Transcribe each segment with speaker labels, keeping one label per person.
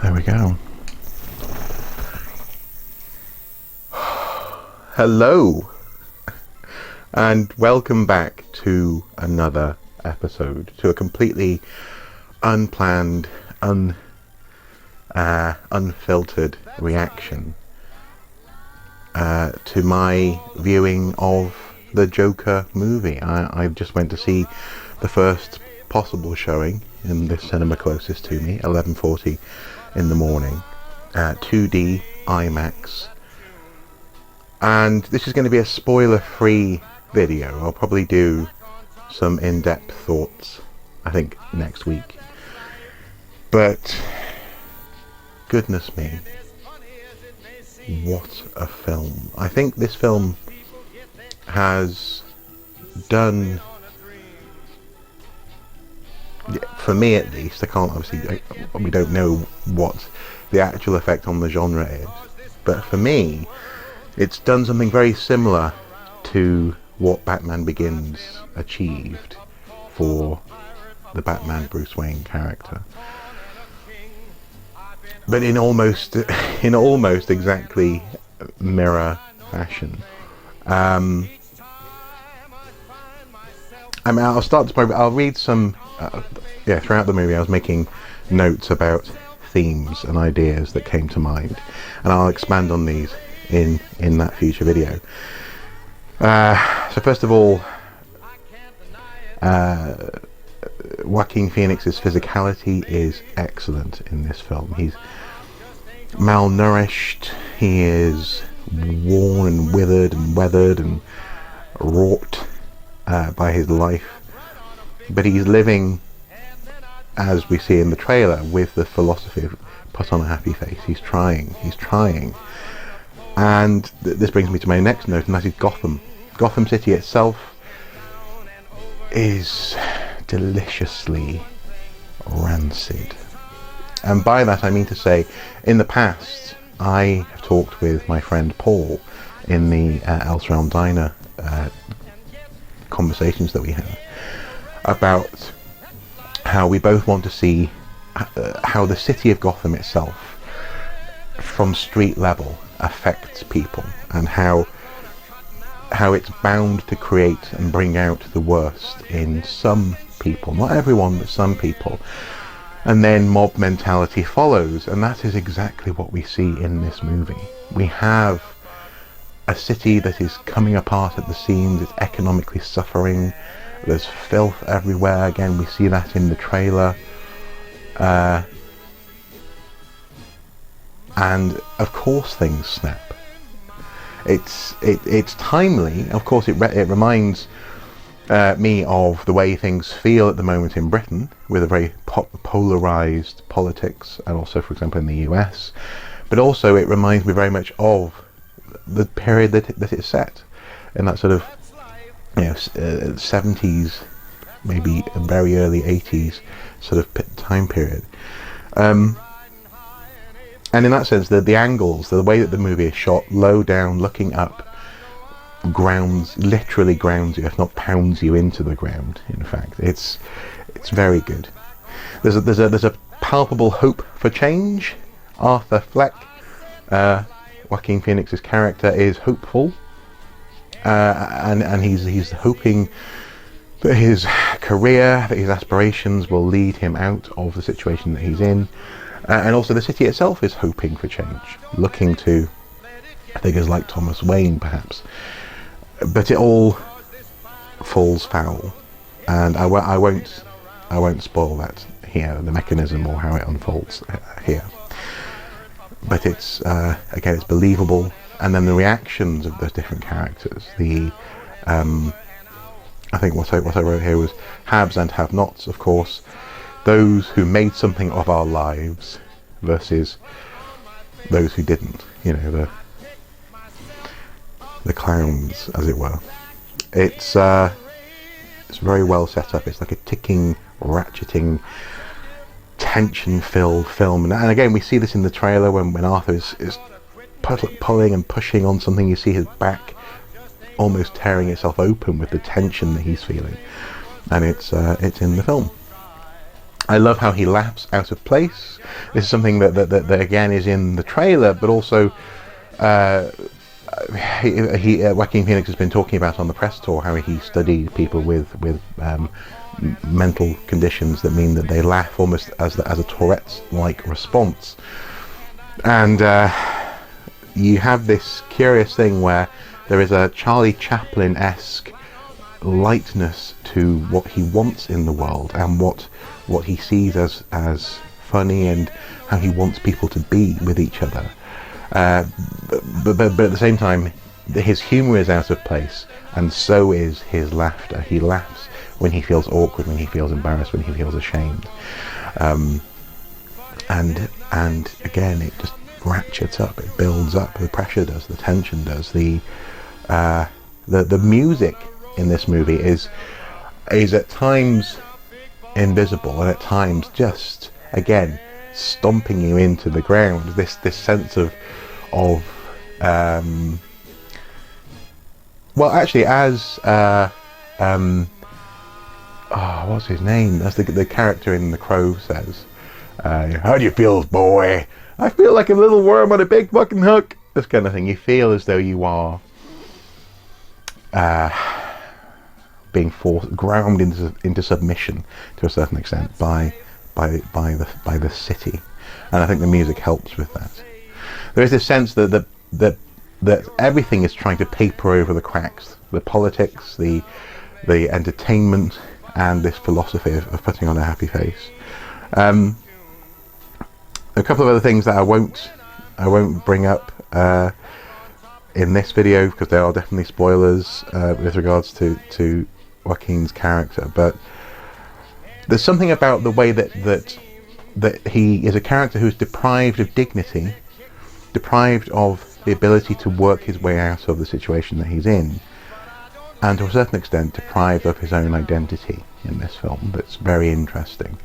Speaker 1: There we go. Hello, and welcome back to another episode, to a completely unplanned, unfiltered reaction to my viewing of the Joker movie. I just went to see the first possible showing in this cinema closest to me, 11:40 in the morning, 2D IMAX, and this is going to be a spoiler-free video. I'll probably do some in-depth thoughts, I think, next week, but goodness me, what a film. I think this film has done, for me at least, I can't obviously, we don't know what the actual effect on the genre is, but for me it's done something very similar to what Batman Begins achieved for the Batman Bruce Wayne character, but in almost exactly mirror fashion. I mean, I'll read some. Throughout the movie, I was making notes about themes and ideas that came to mind, and I'll expand on these in that future video. So first of all, Joaquin Phoenix's physicality is excellent in this film. He's malnourished. He is worn and withered and weathered and wrought by his life, but he's living, as we see in the trailer, with the philosophy of put on a happy face. He's trying, and this brings me to my next note, and that is Gotham City itself is deliciously rancid, and by that I mean to say, in the past I have talked with my friend Paul in the Elserealm Diner conversations that we have about how we both want to see how the city of Gotham itself, from street level, affects people, and how it's bound to create and bring out the worst in some people, not everyone, but some people, and then mob mentality follows, and that is exactly what we see in this movie. We have a city that is coming apart at the seams. It's economically suffering. There's filth everywhere. Again, we see that in the trailer. And of course things snap. It's timely. Of course, it reminds me of the way things feel at the moment in Britain, with a very polarised politics, and also, for example, in the US. But also it reminds me very much of the period that it's set in, that sort of 70s, maybe very early 80s sort of time period, and in that sense the angles, the way that the movie is shot, low down, looking up, literally grounds you, if not pounds you into the ground. In fact, it's very good. There's a palpable hope for change. Arthur Fleck, Joaquin Phoenix's character, is hopeful, and he's hoping that his career, that his aspirations will lead him out of the situation that he's in, and also the city itself is hoping for change, looking to figures like Thomas Wayne perhaps, but it all falls foul, and I won't spoil that here, the mechanism or how it unfolds here. But it's again, it's believable, and then the reactions of the different characters. I think what I wrote here was haves and have-nots. Of course, those who made something of our lives versus those who didn't. The clowns, as it were. It's very well set up. It's like a ticking, ratcheting, tension-filled film, and again we see this in the trailer when Arthur is pulling and pushing on something. You see his back almost tearing itself open with the tension that he's feeling, and it's in the film. I love how he laughs out of place. This is something that again is in the trailer, but also Joaquin Phoenix has been talking about on the press tour how he studied people with mental conditions that mean that they laugh almost as a Tourette's-like response. And you have this curious thing where there is a Charlie Chaplin-esque lightness to what he wants in the world and what he sees as funny and how he wants people to be with each other. But at the same time, his humour is out of place, and so is his laughter. He laughs when he feels awkward, when he feels embarrassed, when he feels ashamed. And again, it just ratchets up, it builds up, the pressure does, the tension does. The music in this movie is at times invisible, and at times just, again, stomping you into the ground. This sense of well, actually, as what's his name? That's the character in The Crow says, "How do you feel, boy?" "I feel like a little worm on a big fucking hook." This kind of thing. You feel as though you are being ground into submission to a certain extent by the city, and I think the music helps with that. There is this sense that everything is trying to paper over the cracks: the politics, the entertainment, and this philosophy of putting on a happy face. A couple of other things that I won't bring up in this video, because there are definitely spoilers with regards to Joaquin's character, but there's something about the way that he is a character who's deprived of dignity, deprived of the ability to work his way out of the situation that he's in, and to a certain extent deprived of his own identity in this film. That's very interesting.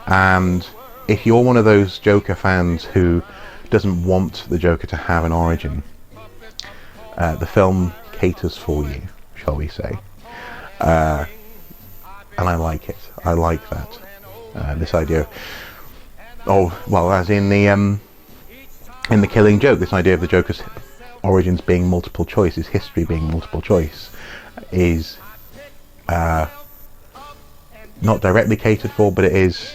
Speaker 1: And if you're one of those Joker fans who doesn't want the Joker to have an origin, the film caters for you, shall we say. And I like it. I like that. This idea of, well, as in the Killing Joke, this idea of the Joker's origins being multiple choice, his history being multiple choice, is not directly catered for, but it is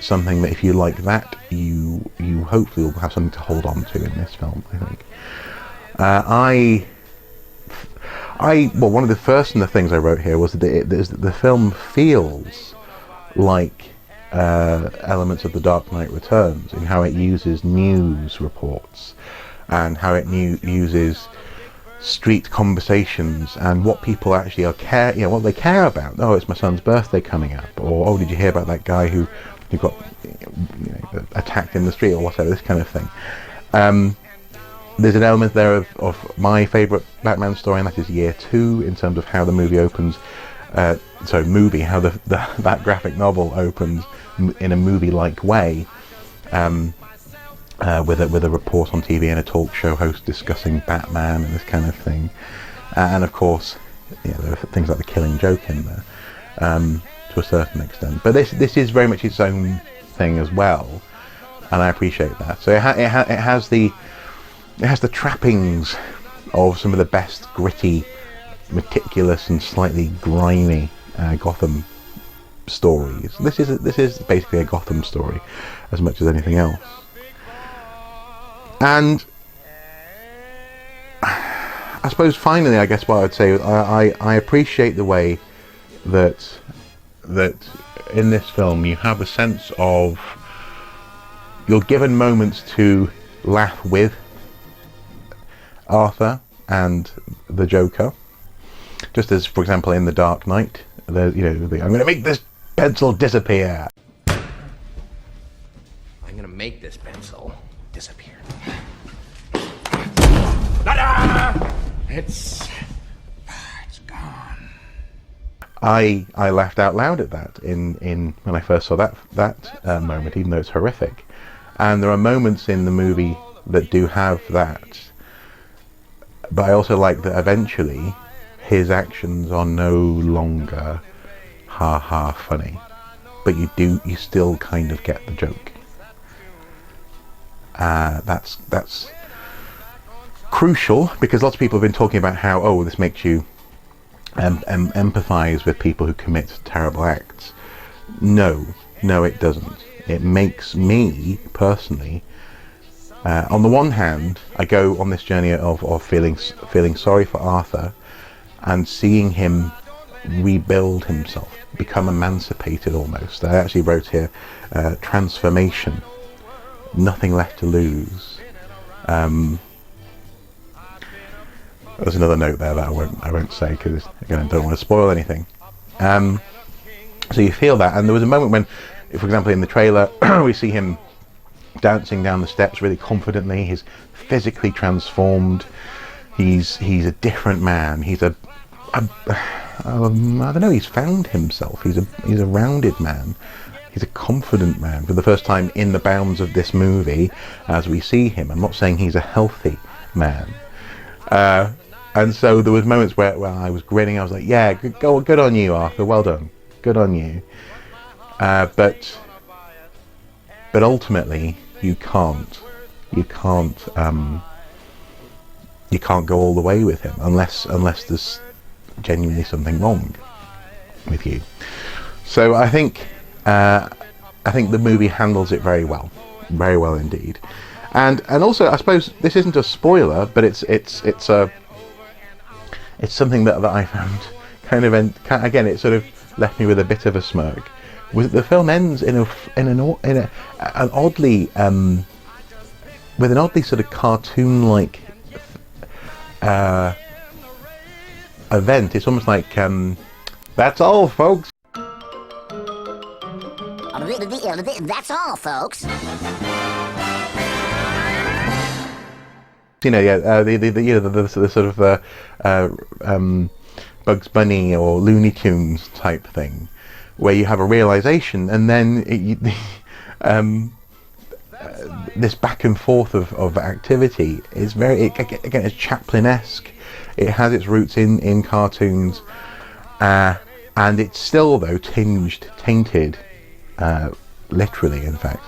Speaker 1: something that if you like that, you hopefully will have something to hold on to in this film, I think. Well, one of the first things I wrote here was that the film feels like elements of The Dark Knight Returns, in how it uses news reports and how it uses street conversations and what people actually what they care about. Oh, it's my son's birthday coming up, or oh, did you hear about that guy who got attacked in the street, or whatever, this kind of thing. There's an element there of my favourite Batman story, and that is Year 2, in terms of how the movie opens. How that graphic novel opens in a movie-like way, with a report on TV and a talk show host discussing Batman and this kind of thing. And of course, there are things like the Killing Joke in there, to a certain extent. But this is very much its own thing as well, and I appreciate that. So it has the trappings of some of the best gritty, meticulous, and slightly grimy Gotham stories. This is basically a Gotham story as much as anything else. And I suppose finally, I guess what I'd say, I appreciate the way that in this film you have a sense of, you're given moments to laugh with Arthur and the Joker, just as, for example, in The Dark Knight, I'm going to make this pencil disappear.
Speaker 2: I'm going to make this pencil disappear. It's gone.
Speaker 1: I laughed out loud at that in when I first saw that moment, even though it's horrific. And there are moments in the movie that do have that. But I also like that eventually his actions are no longer ha-ha funny. but you still kind of get the joke. That's crucial, because lots of people have been talking about how, oh, this makes you empathize with people who commit terrible acts. No, it doesn't. It makes me personally, on the one hand, I go on this journey of feeling sorry for Arthur and seeing him rebuild himself, become emancipated almost. I actually wrote here, transformation, nothing left to lose. There's another note there that I won't say, because again I don't want to spoil anything. So you feel that, and there was a moment when, for example, in the trailer, we see him dancing down the steps really confidently. He's physically transformed. He's a different man. He's I don't know. He's found himself. He's a rounded man. He's a confident man for the first time in the bounds of this movie, as we see him. I'm not saying he's a healthy man. And so there was moments where I was grinning. I was like, yeah, good on you, Arthur. Well done. Good on you. But ultimately, you can't go all the way with him unless there's genuinely something wrong with you. So I think the movie handles it very well indeed. And also, I suppose this isn't a spoiler, but it's something that I found kind of again, it sort of left me with a bit of a smirk. The film ends with an oddly sort of cartoon-like event. It's almost like that's all, folks.
Speaker 3: That's all, folks.
Speaker 1: You know, yeah, the sort of Bugs Bunny or Looney Tunes type thing, where you have a realization, and then this back and forth of activity is again, it's Chaplin-esque. It has its roots in cartoons, and it's still, though, tainted, literally, in fact,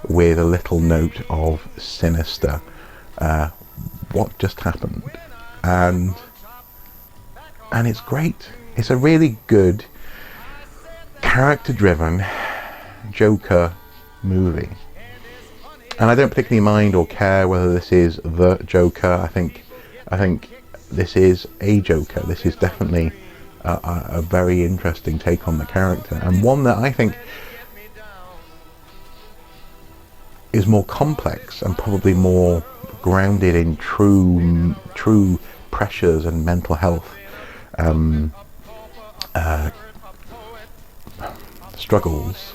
Speaker 1: with a little note of sinister. What just happened? And it's great. It's a really good, character-driven Joker movie. And I don't particularly mind or care whether this is the Joker. I think this is a Joker. This is definitely a very interesting take on the character, and one that I think is more complex and probably more grounded in true pressures and mental health struggles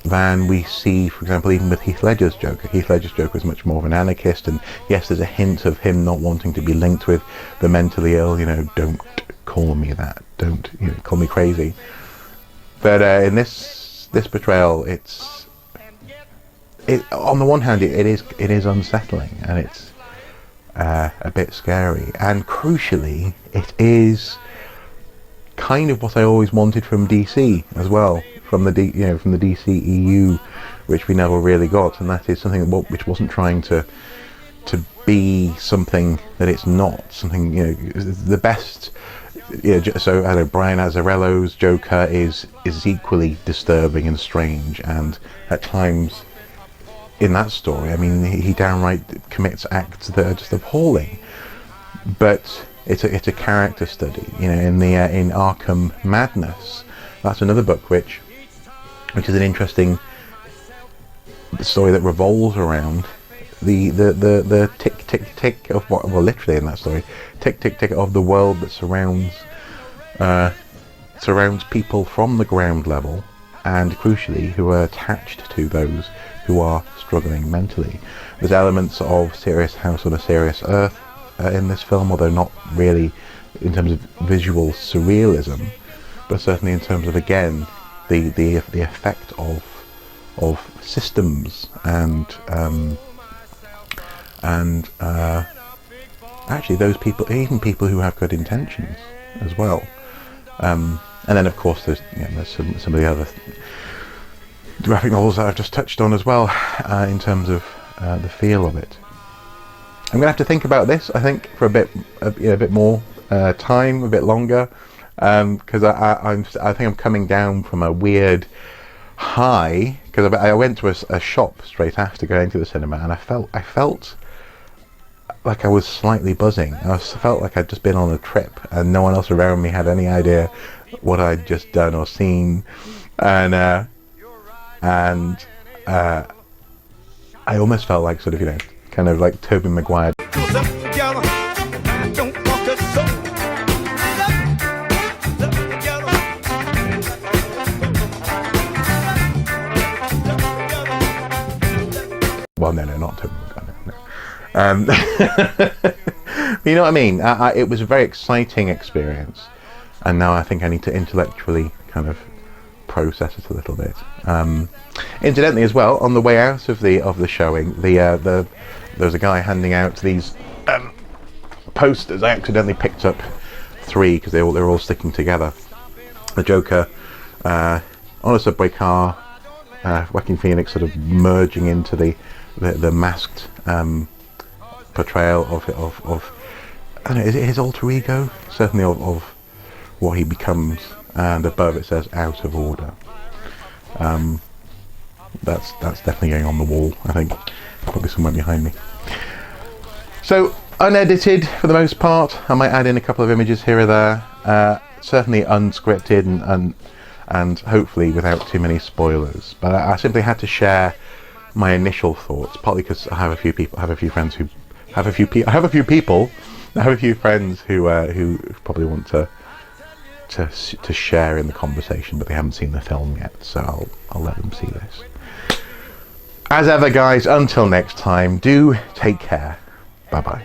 Speaker 1: than we see, for example, even with Heath Ledger's Joker. Heath Ledger's Joker is much more of an anarchist, and yes, there's a hint of him not wanting to be linked with the mentally ill. You know, don't call me that. Don't, you know, call me crazy. But in this portrayal, on the one hand, it is unsettling, and it's a bit scary, and crucially, it is kind of what I always wanted from DC as well, from the DC EU, which we never really got, and that is something which wasn't trying to be something that it's not. Something, you know, the best. You know, so I know Brian Azzarello's Joker is equally disturbing and strange, and at times in that story, I mean, he downright commits acts that are just appalling. But it's a character study, you know. In Arkham Madness, that's another book which is an interesting story that revolves around the tick tick tick of what, well, literally in that story, tick tick tick of the world that surrounds people from the ground level, and crucially, who are attached to those who are struggling mentally. There's elements of Serious House on a Serious Earth in this film, although not really in terms of visual surrealism, but certainly in terms of, again, the effect of systems and actually those people, even people who have good intentions as well. And then of course there's some of the other graphic novels that I've just touched on as well, in terms of the feel of it. I'm gonna have to think about this, I think, for a bit more time, a bit longer, because I think I'm coming down from a weird high, because I went to a shop straight after going to the cinema, and I felt like I was slightly buzzing. I felt like I'd just been on a trip, and no one else around me had any idea what I'd just done or seen, and I almost felt like sort of, kind of like Tobey Maguire. Well, no, not Tobey Maguire. No. You know what I mean? It was a very exciting experience, and now I think I need to intellectually kind of process it a little bit. Incidentally, as well, on the way out of the showing, there was a guy handing out these posters. I accidentally picked up 3 because they're all sticking together. The Joker on a subway car, Joaquin Phoenix sort of merging into the masked portrayal of I don't know, is it his alter ego? Certainly of what he becomes, and above it says "out of order." That's definitely going on the wall, I think, probably somewhere behind me. So unedited for the most part. I might add in a couple of images here or there. Certainly unscripted and hopefully without too many spoilers. But I simply had to share my initial thoughts, partly because I have a few friends who probably want to share in the conversation, but they haven't seen the film yet, so I'll let them see this. As ever, guys, until next time, do take care. Bye bye.